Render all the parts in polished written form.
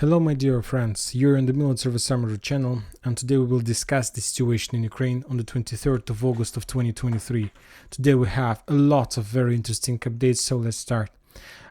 Hello my dear friends, you're in the Military Summary channel, and today we will discuss the situation in Ukraine on the 23rd of August of 2023. Today we have a lot of very interesting updates, so let's start.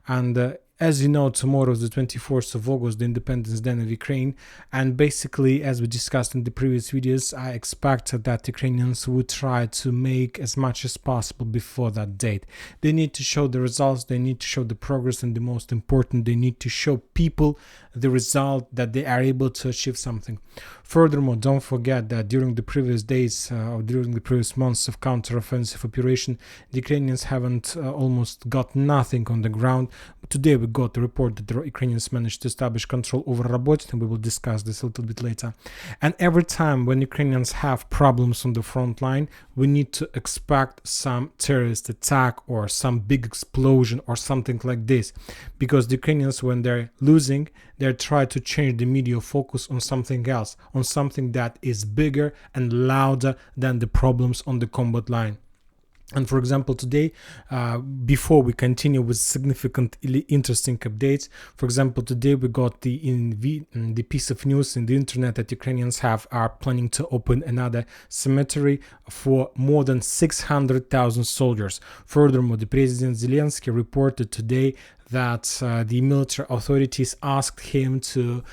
And as you know, tomorrow is the 24th of August, the Independence Day of Ukraine, and basically, as we discussed in the previous videos, I expect that Ukrainians would try to make as much as possible before that date. They need to show the results, they need to show the progress, and the most important, they need to show people the result that they are able to achieve something. Furthermore, don't forget that during the previous days or during the previous months of counter-offensive operation, the Ukrainians haven't almost got nothing on the ground. Today we got a report that the Ukrainians managed to establish control over Robotyne, and we will discuss this a little bit later. And every time when Ukrainians have problems on the front line, we need to expect some terrorist attack or some big explosion or something like this. Because the Ukrainians, when they're losing, they try to change the media focus on something else, on something that is bigger and louder than the problems on the combat line. And for example, today, before we continue with significantly interesting updates, for example, today we got the piece of news in the internet that Ukrainians are planning to open another cemetery for more than 600,000 soldiers. Furthermore, the President Zelensky reported today that the military authorities asked him to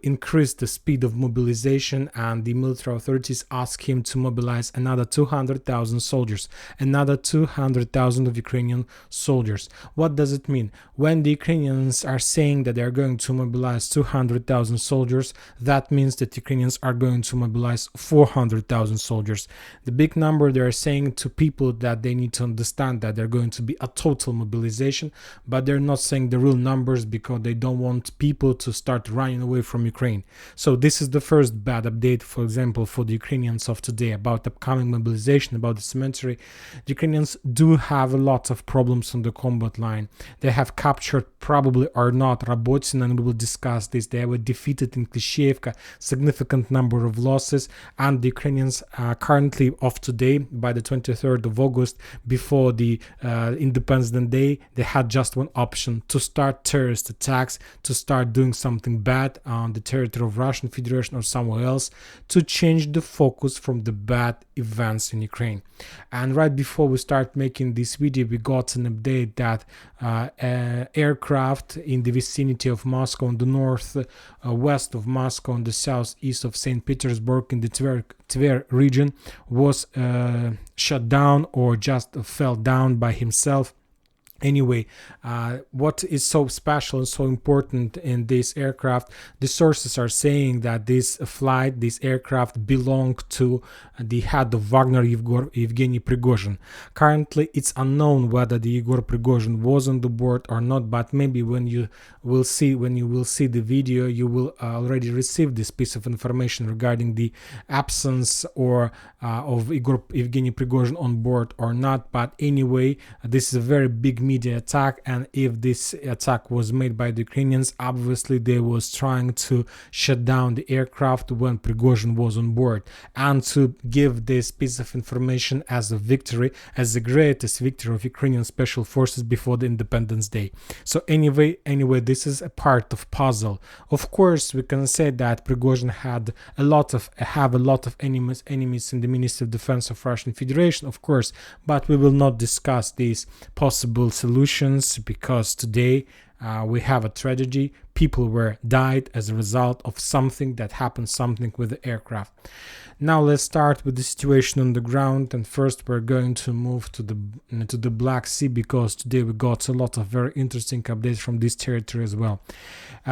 increase the speed of mobilization, and the military authorities asked him to mobilize another 200,000 soldiers, another 200,000 of Ukrainian soldiers. What does it mean? When the Ukrainians are saying that they are going to mobilize 200,000 soldiers, that means that Ukrainians are going to mobilize 400,000 soldiers. The big number they are saying to people that they need to understand that they're going to be a total mobilization, but they're not saying the real numbers because they don't want people to start running away from Ukraine. So this is the first bad update, for example, for the Ukrainians of today about upcoming mobilization, about the cemetery. The Ukrainians do have a lot of problems on the combat line. They have captured, probably or not, Robotyne, and we will discuss this. They were defeated in Klishchiivka, significant number of losses, and the Ukrainians currently of today, by the 23rd of August, before the Independence Day, they had just one option: to start terrorist attacks, to start doing something bad on the territory of Russian Federation or somewhere else, to change the focus from the bad events in Ukraine. And right before we start making this video, we got an update that aircraft in the vicinity of Moscow, on the north west of Moscow, on the southeast of St. Petersburg, in the Tver region, was shut down or just fell down by himself. Anyway, what is so special and so important in this aircraft, the sources are saying that this aircraft belonged to the head of Wagner, Yevgeny Prigozhin. Currently, it's unknown whether the Igor Prigozhin was on the board or not, but maybe when you will see the video, you will already receive this piece of information regarding the absence or of Yevgeny Prigozhin on board or not. But anyway, this is a very big media attack, and if this attack was made by the Ukrainians, obviously they was trying to shut down the aircraft when Prigozhin was on board, and to give this piece of information as a victory, as the greatest victory of Ukrainian special forces before the Independence Day. So anyway, this is a part of puzzle. Of course, we can say that Prigozhin have a lot of enemies in the Ministry of Defense of Russian Federation, of course, but we will not discuss these possible solutions because today we have a tragedy. People were died as a result of something that happened, something with the aircraft. Now let's start with the situation on the ground, and first we're going to move to the Black Sea, because today we got a lot of very interesting updates from this territory as well.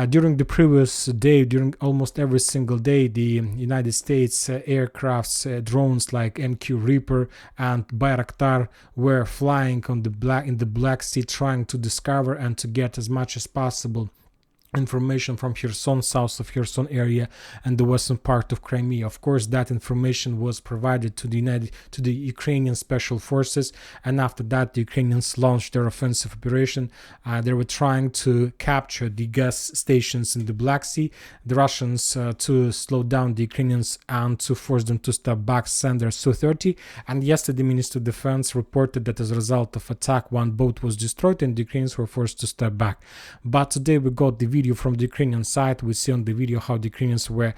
During the previous day, during almost every single day, the United States aircrafts, drones like MQ Reaper and Bayraktar were flying in the Black Sea, trying to discover and to get as much as possible information from Kherson, south of Kherson area, and the western part of Crimea. Of course, that information was provided to the Ukrainian special forces, and after that the Ukrainians launched their offensive operation. They were trying to capture the gas stations in the Black Sea. The Russians, to slow down the Ukrainians and to force them to step back, sent their Su-30, and yesterday the Minister of Defense reported that as a result of attack, one boat was destroyed and the Ukrainians were forced to step back. But today we got the video from the Ukrainian side. We see on the video how the Ukrainians were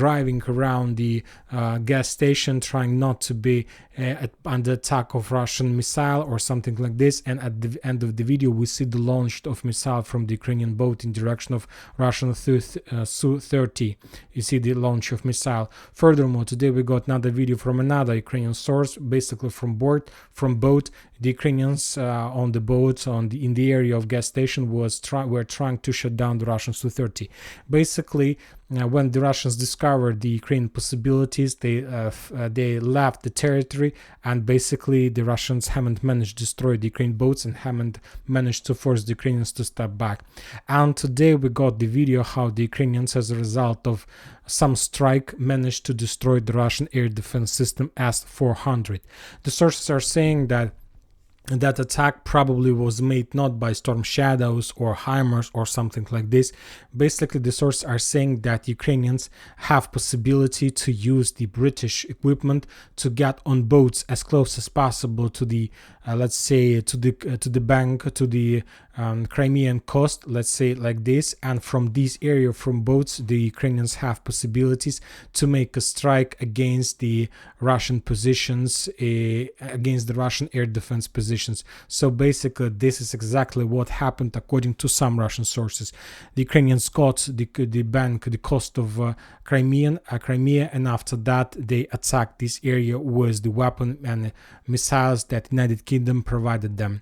driving around the gas station, trying not to be under attack of Russian missile or something like this. And at the end of the video, we see the launch of missile from the Ukrainian boat in direction of Russian Su-30. You see the launch of missile. Furthermore, today we got another video from another Ukrainian source, basically from boat. The Ukrainians on the boat in the area of gas station were trying to shut down the Russian Su-30. Basically, when the Russians discovered the Ukrainian possibilities, they left the territory, and basically the Russians haven't managed to destroy the Ukrainian boats and haven't managed to force the Ukrainians to step back. And today we got the video how the Ukrainians, as a result of some strike, managed to destroy the Russian air defense system S-400. The sources are saying that attack probably was made not by Storm Shadows or HIMARS or something like this. Basically, the sources are saying that Ukrainians have possibility to use the British equipment to get on boats as close as possible to the let's say to the Crimean coast, let's say like this, and from this area, from boats, the Ukrainians have possibilities to make a strike against the Russian positions, against the Russian air defense positions. So basically this is exactly what happened according to some Russian sources. The Ukrainians got the coast of Crimea, and after that they attacked this area with the weapon and missiles that United Kingdom provided them.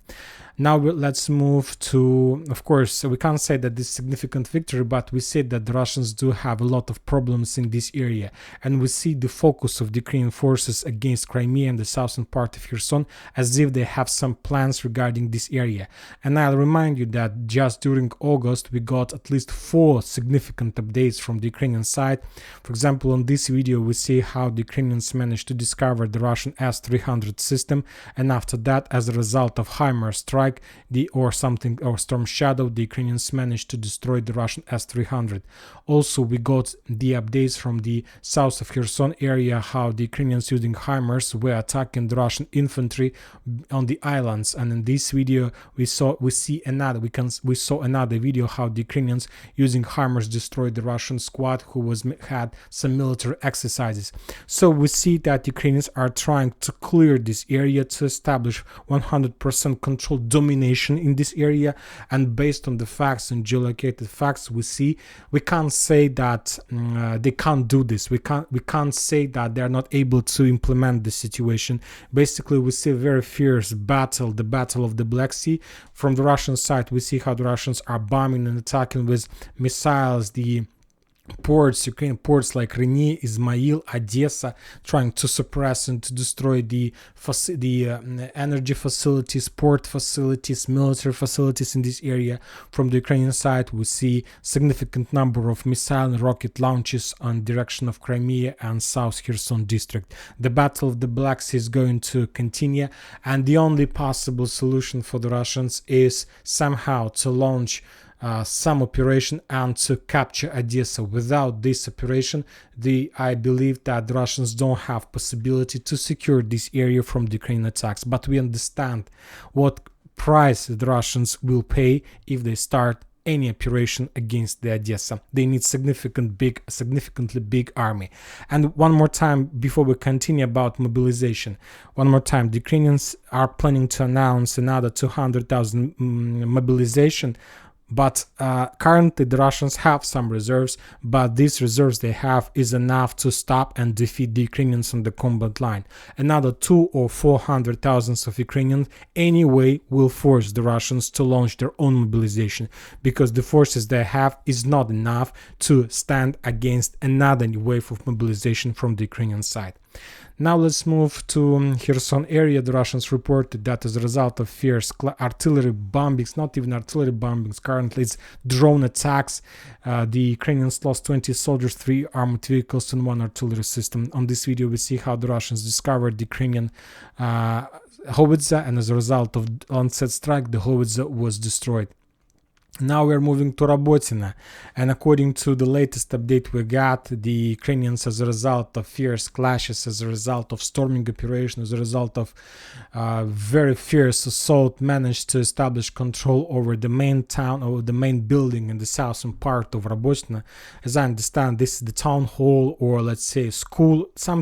Now let's move to, of course, we can't say that this is a significant victory, but we see that the Russians do have a lot of problems in this area, and we see the focus of the Ukrainian forces against Crimea and the southern part of Kherson as if they have some plans regarding this area. And I'll remind you that just during August we got at least 4 significant updates from the Ukrainian side. For example, on this video we see how the Ukrainians managed to discover the Russian S-300 system, and after that, as a result of HIMARS strike or Storm Shadow, the Ukrainians managed to destroy the Russian S-300. Also, we got the updates from the south of Kherson area how the Ukrainians using HIMARS were attacking the Russian infantry on the islands. And in this video we saw another video how the Ukrainians using HIMARS destroyed the Russian squad who had some military exercises. So we see that Ukrainians are trying to clear this area to establish 100% control domination in this area, and based on the facts and geolocated facts we can't say that they can't do this. We can't say that they're not able to implement the situation. Basically, we see a very fierce battle, the battle of the Black Sea. From the Russian side, we see how the Russians are bombing and attacking with missiles the Ukrainian ports like Reni, Izmail, Odessa, trying to suppress and to destroy the energy facilities, port facilities, military facilities in this area. From the Ukrainian side, we see significant number of missile and rocket launches on direction of Crimea and South Kherson district. The battle of the Black Sea is going to continue, and the only possible solution for the Russians is somehow to launch some operation and to capture Odessa. Without this operation, I believe that the Russians don't have possibility to secure this area from the Ukrainian attacks. But we understand what price the Russians will pay if they start any operation against the Odessa. They need significantly big army. And one more time, before we continue about mobilization, one more time, the Ukrainians are planning to announce another 200,000 mobilization. But currently the Russians have some reserves, but these reserves they have is enough to stop and defeat the Ukrainians on the combat line. Another 200,000 or 400,000 of Ukrainians anyway will force the Russians to launch their own mobilization, because the forces they have is not enough to stand against another wave of mobilization from the Ukrainian side. Now let's move to Kherson area. The Russians reported that as a result of fierce artillery bombings, not even artillery bombings, currently it's drone attacks, the Ukrainians lost 20 soldiers, 3 armored vehicles and 1 artillery system. On this video we see how the Russians discovered the Ukrainian howitzer, and as a result of onset strike the howitzer was destroyed. Now we're moving to Robotyne, and according to the latest update we got, the Ukrainians, as a result of fierce clashes, as a result of storming operation, as a result of very fierce assault, managed to establish control over the main town, or the main building in the southern part of Robotyne. As I understand, this is the town hall, or let's say school, some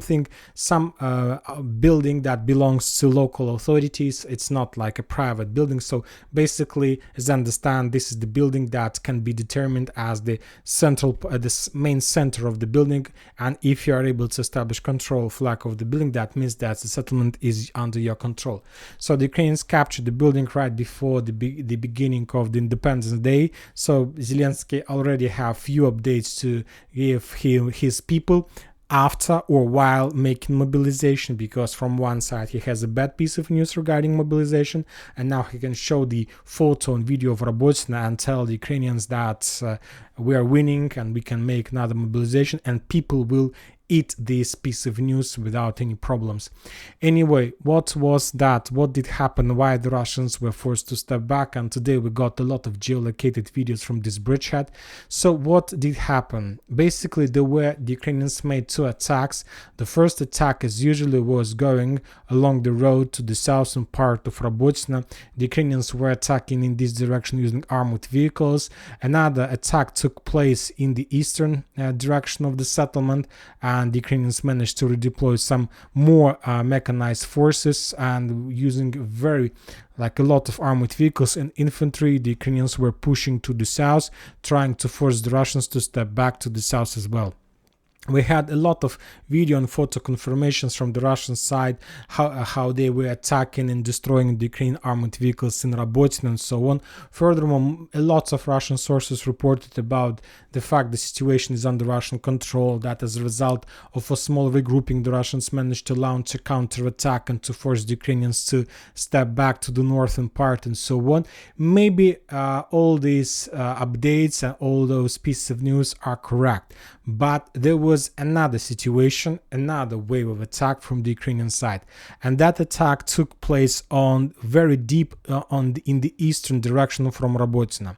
building that belongs to local authorities. It's not like a private building. So basically, as I understand, this is the building that can be determined as the central, the main center of the building, and if you are able to establish control flag of the building, that means that the settlement is under your control. So the Ukrainians captured the building right before the beginning of the Independence Day. So Zelensky already have few updates to give his people after or while making mobilization, because from one side he has a bad piece of news regarding mobilization, and now he can show the photo and video of Robotyne and tell the Ukrainians that we are winning and we can make another mobilization, and people will eat this piece of news without any problems. Anyway, what was that? What did happen? Why the Russians were forced to step back? And today we got a lot of geolocated videos from this bridgehead. So what did happen? Basically, the Ukrainians made two attacks. The first attack, as usually, was going along the road to the southern part of Robotyne. The Ukrainians were attacking in this direction using armored vehicles. Another attack took place in the eastern direction of the settlement, and the Ukrainians managed to redeploy some more mechanized forces, and using a lot of armored vehicles and infantry, the Ukrainians were pushing to the south, trying to force the Russians to step back to the south as well. We had a lot of video and photo confirmations from the Russian side, how they were attacking and destroying the Ukrainian armored vehicles in Robotyne and so on. Furthermore, a lot of Russian sources reported about the fact the situation is under Russian control, that as a result of a small regrouping, the Russians managed to launch a counterattack and to force the Ukrainians to step back to the northern part and so on. Maybe all these updates and all those pieces of news are correct, but there was another situation, another wave of attack from the Ukrainian side, and that attack took place on very deep in the eastern direction from Robotyne.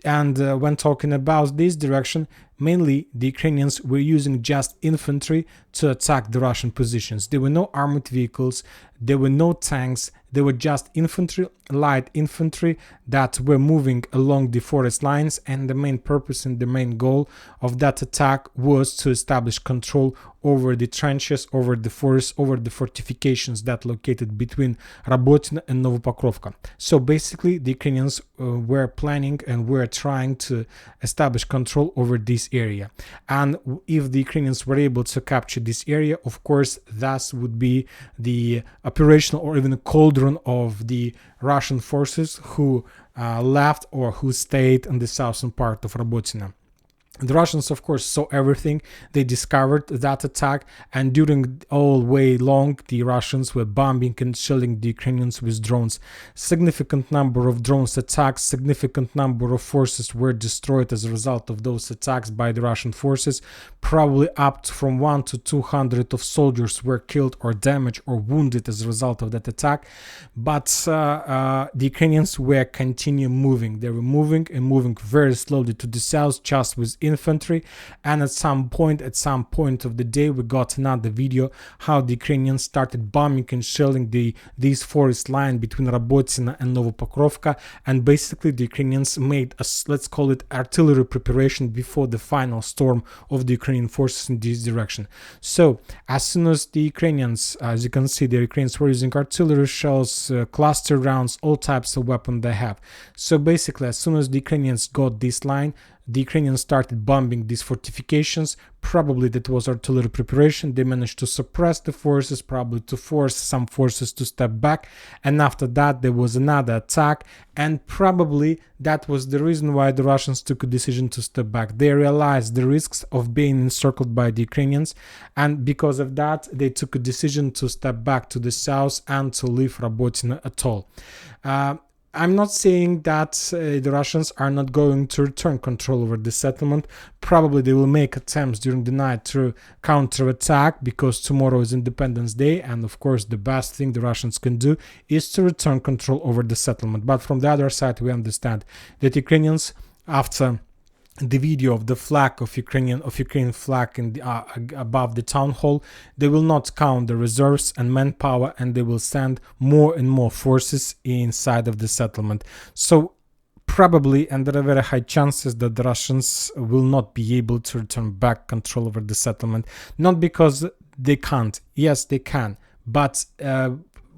And when talking about this direction, mainly the Ukrainians were using just infantry to attack the Russian positions. There were no armored vehicles, there were no tanks, there were just infantry, light infantry that were moving along the forest lines, and the main purpose and the main goal of that attack was to establish control over the trenches, over the forest, over the fortifications that located between Robotyne and Novopokrovka. So basically the Ukrainians were planning and were trying to establish control over this area. And if the Ukrainians were able to capture this area, of course, that would be the operational or even a cauldron of the Russian forces who left or who stayed in the southern part of Robotyne. The Russians, of course, saw everything. They discovered that attack, and during all way long, the Russians were bombing and shelling the Ukrainians with drones. Significant number of drones attacks, significant number of forces were destroyed as a result of those attacks by the Russian forces. Probably up to from 100 to 200 of soldiers were killed or damaged or wounded as a result of that attack. But the Ukrainians were continuing moving. They were moving and moving very slowly to the south, just with infantry, and at some point of the day we got another video how the Ukrainians started bombing and shelling these forest line between Robotyne and Novopokrovka, and basically the Ukrainians made a, let's call it, artillery preparation before the final storm of the Ukrainian forces in this direction. So as soon as the Ukrainians, as you can see, the Ukrainians were using artillery shells, cluster rounds, all types of weapons they have. So basically as soon as the Ukrainians got this line, the Ukrainians started bombing these fortifications. Probably that was artillery preparation. They managed to suppress the forces, probably to force some forces to step back. And after that, there was another attack. And probably that was the reason why the Russians took a decision to step back. They realized the risks of being encircled by the Ukrainians. And because of that, they took a decision to step back to the south and to leave Robotyne at all. I'm not saying that the Russians are not going to return control over the settlement. Probably they will make attempts during the night to counterattack, because tomorrow is Independence Day, and of course the best thing the Russians can do is to return control over the settlement. But from the other side, we understand that Ukrainians, after the video of the flag of Ukrainian flag in the, above the town hall, they will not count the reserves and manpower, and they will send more and more forces inside of the settlement. So probably, and there are very high chances that the Russians will not be able to return back control over the settlement. Not because they can't. Yes, they can, but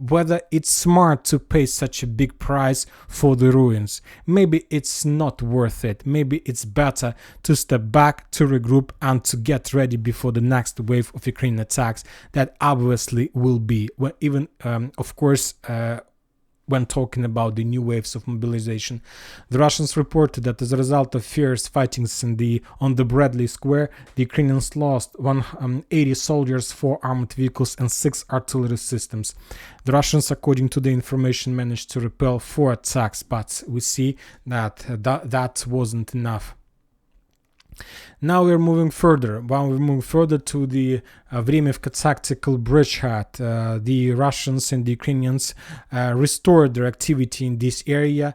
whether it's smart to pay such a big price for the ruins. Maybe it's not worth it. Maybe it's better to step back, to regroup, and to get ready before the next wave of Ukrainian attacks that obviously will be, well, even of course when talking about the new waves of mobilization. The Russians reported that as a result of fierce fightings on the Bradley Square, the Ukrainians lost 180 soldiers, 4 armored vehicles, and 6 artillery systems. The Russians, according to the information, managed to repel 4 attacks, but we see that that wasn't enough. Now we're moving further. While we're moving further to the Vremivka tactical bridgehead, the Russians and the Ukrainians restored their activity in this area.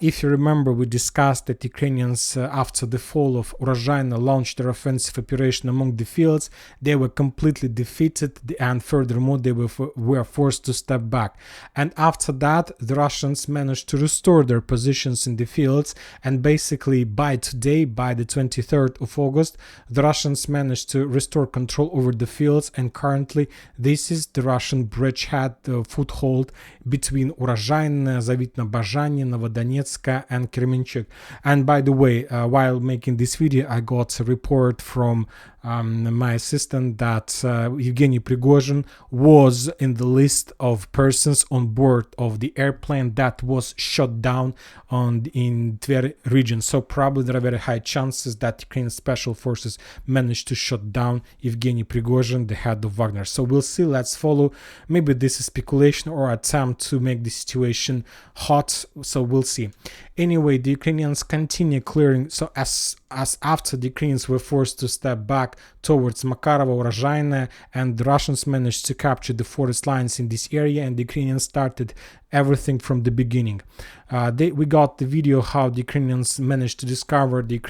If you remember, we discussed that Ukrainians, after the fall of Robotyne, launched their offensive operation among the fields. They were completely defeated, and furthermore, they were forced to step back. And after that, the Russians managed to restore their positions in the fields, and basically by today, by the 23rd of August, the Russians managed to restore control over the fields, and currently this is the Russian bridgehead foothold between Urozhaine, Zavitno-Bazhanye, Novodonetsk, and Kremenchuk. And by the way, while making this video, I got a report from my assistant that Evgeny Prigozhin was in the list of persons on board of the airplane that was shot down in Tver region. So probably there are very high chances that Ukrainian special forces managed to shut down Evgeny Prigozhin, the head of Wagner. So we'll see. Let's follow. Maybe this is speculation or attempt to make the situation hot. So we'll see. Anyway, the Ukrainians continue clearing. So as after the Ukrainians were forced to step back towards Makarova, Urozhaine, and the Russians managed to capture the forest lines in this area, and the Ukrainians started everything from the beginning. We got the video how the Ukrainians managed to discover the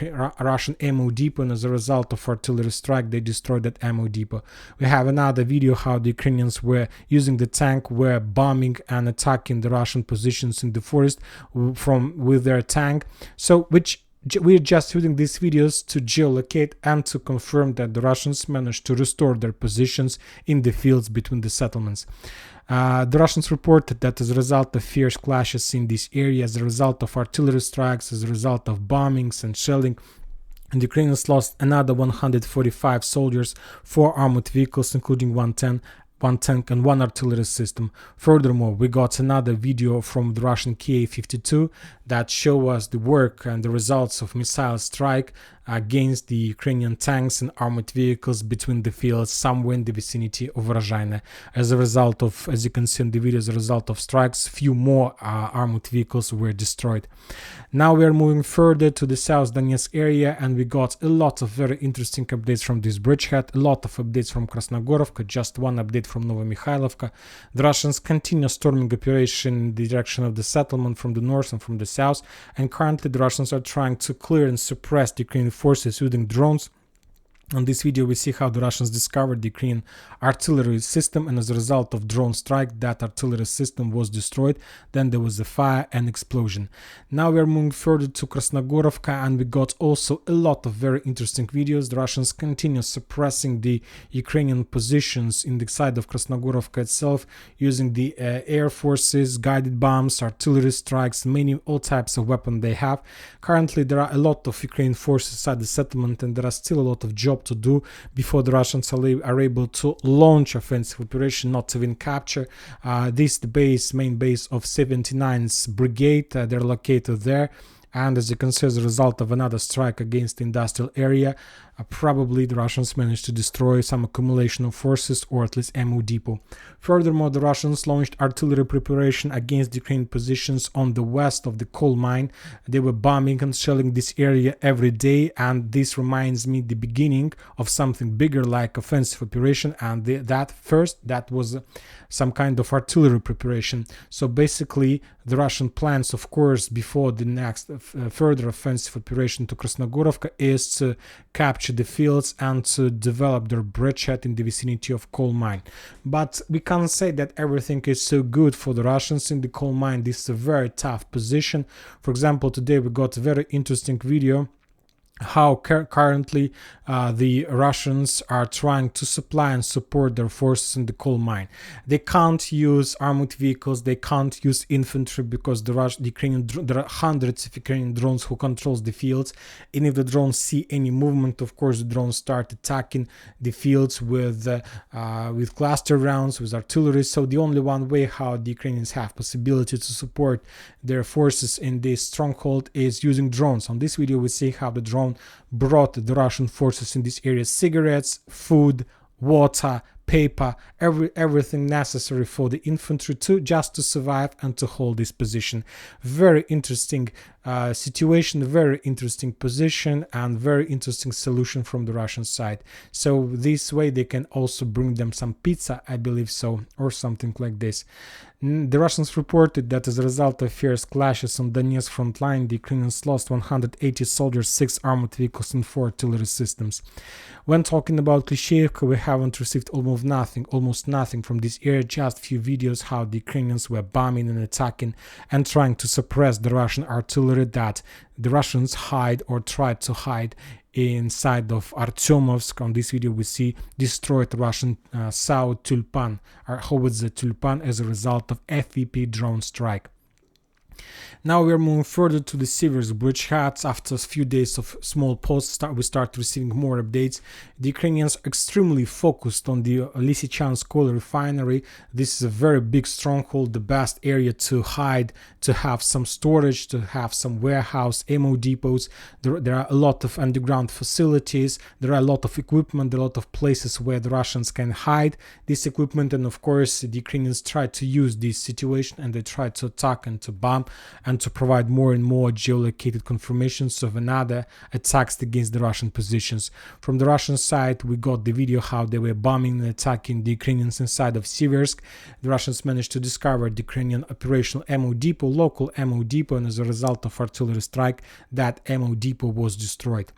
Russian ammo depot, and as a result of artillery strike, they destroyed that ammo depot. We have another video how the Ukrainians were using the tank, were bombing and attacking the Russian positions in the forest with their tank. So we're just using these videos to geolocate and to confirm that the Russians managed to restore their positions in the fields between the settlements. The Russians reported that as a result of fierce clashes in this area, as a result of artillery strikes, as a result of bombings and shelling, and the Ukrainians lost another 145 soldiers, 4 armored vehicles, including one tank and 1 artillery system. Furthermore, we got another video from the Russian Ka-52 that show us the work and the results of missile strike against the Ukrainian tanks and armored vehicles between the fields somewhere in the vicinity of Urozhaine. As a result of, as you can see in the video, as a result of strikes, few more armored vehicles were destroyed. Now we are moving further to the South Donetsk area, and we got a lot of very interesting updates from this bridgehead, a lot of updates from Krasnogorovka, just one update from Novomykhailovka. The Russians continue storming operation in the direction of the settlement from the north and from the south, and currently the Russians are trying to clear and suppress the Ukrainian forces using drones. On this video, we see how the Russians discovered the Ukrainian artillery system, and as a result of drone strike, that artillery system was destroyed. Then there was a fire and explosion. Now we are moving further to Krasnogorovka, and we got also a lot of very interesting videos. The Russians continue suppressing the Ukrainian positions in the side of Krasnogorovka itself using the air forces, guided bombs, artillery strikes, all types of weapons they have. Currently, there are a lot of Ukrainian forces inside the settlement, and there are still a lot of jobs to do before the Russians are able to launch offensive operation, not even capture. This is the main base of 79th Brigade. They're located there. And as you can see, as a result of another strike against the industrial area, probably the Russians managed to destroy some accumulation of forces or at least ammo depot. Furthermore, the Russians launched artillery preparation against Ukrainian positions on the west of the coal mine. They were bombing and shelling this area every day, and this reminds me the beginning of something bigger like offensive operation, and that was some kind of artillery preparation. So basically the Russian plans, of course, before the next further offensive operation to Krasnogorovka is to capture the fields and to develop their bridgehead in the vicinity of coal mine. But we can't say that everything is so good for the Russians in the coal mine. This is a very tough position. For example, today we got a very interesting video how currently the Russians are trying to supply and support their forces in the coal mine. They can't use armored vehicles, they can't use infantry because there are hundreds of Ukrainian drones who controls the fields, and if the drones see any movement, of course the drones start attacking the fields with cluster rounds, with artillery. So the only one way how the Ukrainians have possibility to support their forces in this stronghold is using drones. On this video we see how the drone brought the Russian forces in this area cigarettes, food, water, paper, everything necessary for the infantry just to survive and to hold this position. Very interesting situation, very interesting position, and very interesting solution from the Russian side. So this way they can also bring them some pizza, I believe so, or something like this. The Russians reported that as a result of fierce clashes on Donetsk front line, the Ukrainians lost 180 soldiers, 6 armored vehicles and 4 artillery systems. When talking about Klishchiivka, we haven't received almost nothing from this area, just few videos how the Ukrainians were bombing and attacking and trying to suppress the Russian artillery that the Russians hide or tried to hide inside of Artyomovsk. On this video we see destroyed Russian South Tulpan, or howitzer Tulpan, as a result of FVP drone strike. Now we are moving further to the Siversk bridgeheads. After a few days of small pause, we start receiving more updates. The Ukrainians are extremely focused on the Lysychansk coal refinery. This is a very big stronghold, the best area to hide, to have some storage, to have some warehouse, ammo depots. There are a lot of underground facilities. There are a lot of equipment, a lot of places where the Russians can hide this equipment. And of course, the Ukrainians try to use this situation and they try to attack and to bomb and to provide more and more geolocated confirmations of another attacks against the Russian positions. From the Russian side, we got the video how they were bombing and attacking the Ukrainians inside of Siversk. The Russians managed to discover the Ukrainian operational ammo depot, local ammo depot, and as a result of artillery strike, that ammo depot was destroyed.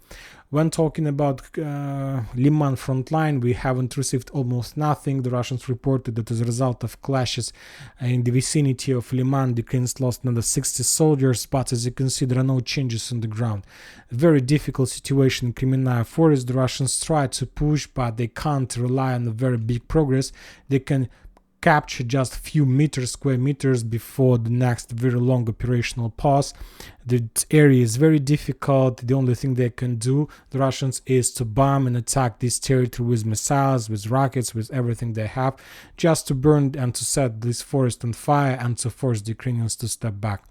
When talking about Liman front line, we haven't received almost nothing. The Russians reported that as a result of clashes in the vicinity of Liman, the Ukrainians lost another 60 soldiers, but as you can see, there are no changes on the ground. Very difficult situation in Kremenaya Forest. The Russians try to push, but they can't rely on a very big progress. They can capture just a few square meters before the next very long operational pause. The area is very difficult. The only thing they can do, the Russians, is to bomb and attack this territory with missiles, with rockets, with everything they have, just to burn and to set this forest on fire and to force the Ukrainians to step back.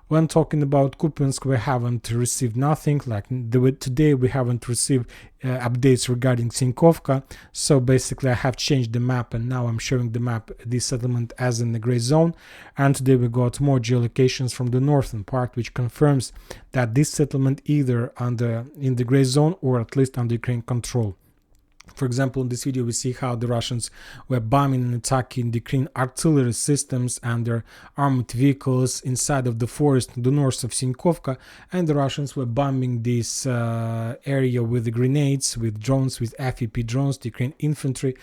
When talking about Kupiansk, we haven't received nothing. Like today, we haven't received updates regarding Sinkovka. So basically, I have changed the map, and now I'm showing the map, this settlement, as in the gray zone. And today we got more geolocations from the northern part, which confirms that this settlement either in the gray zone or at least under Ukrainian control. For example, in this video, we see how the Russians were bombing and attacking the Ukrainian artillery systems and their armored vehicles inside of the forest to the north of Sinkovka, and the Russians were bombing this area with the grenades, with drones, with FEP drones, the Ukrainian infantry,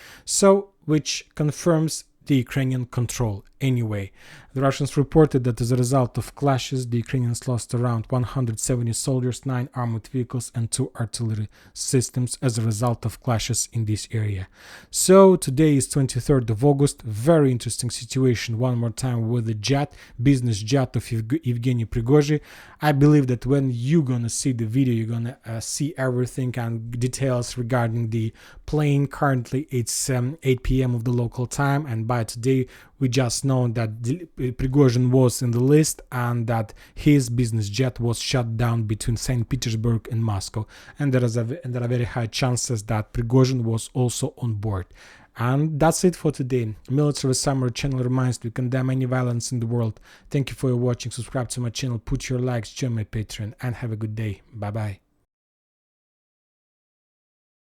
which confirms the Ukrainian control. Anyway, the Russians reported that as a result of clashes, the Ukrainians lost around 170 soldiers, 9 armored vehicles, and 2 artillery systems as a result of clashes in this area. So today is 23rd of August. Very interesting situation one more time with the business jet of Evgeny Prigozhin. I believe that when you're gonna see the video, you're gonna see everything and details regarding the plane. Currently it's 8 p.m. of the local time, and by today We just know that Prigozhin was in the list and that his business jet was shut down between St. Petersburg and Moscow, and there are very high chances that Prigozhin was also on board. And that's it for today. Military Summary channel reminds we condemn any violence in the world. Thank you for your watching. Subscribe to my channel, put your likes, join my Patreon, and have a good day. Bye bye.